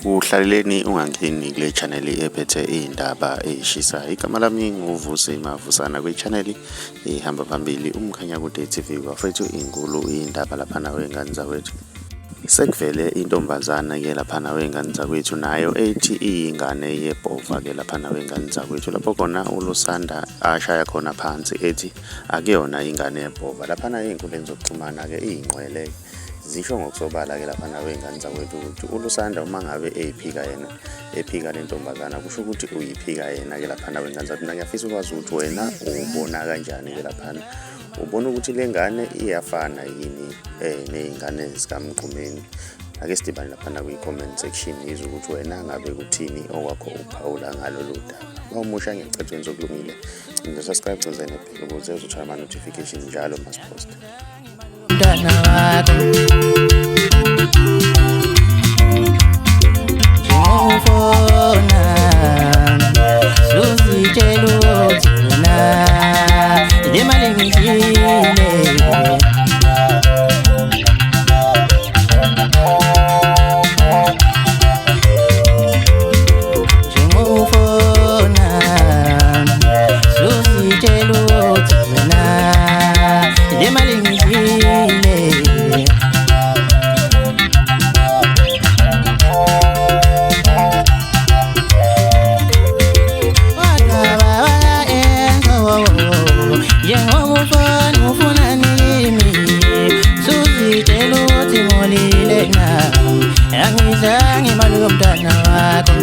Uhlaleleni ungangeni kule channel ephethe izindaba ezishisa. Igama lami nguvusi mavusana kwi-channel ihamba phambili umkhanya kude TV bafethu inkulu indaba lapha nawe ngane zakwethu. Sekuvele intombazana ke lapha nawe ngane zakwethu nayo ethi iyingane yebhova ke lapha nawe ngane zakwethu lapho khona ulusanda ashaya khona phansi ethi akuyona ingane yebhova lapha na izinkundleni zokuxhumana ke izingqwele zisho ngokusobala ke lapha nawe ngane zakwethu ukuthi ulusanda uma ngabe ephika lentombazana kusho ukuthi uyiphika yena ke lapha nawe ngane zakwethu. Ngiyafisa ukwazi ukuthi wena ubona kanjani ke lapha, ubona ukuthi lengane iyafana yini nezingane zikamgqumeni? Ake sidibane lapha na kwi-comment section izwe ukuthi wena ngabe kuthini okwakho uphawula ngalolu daba. Mawumusha ngiyacela wenze okulungile, cinga subscribe cezene phela ukuze uzothola ama notification njalo masipost. Angizange malumntana wakho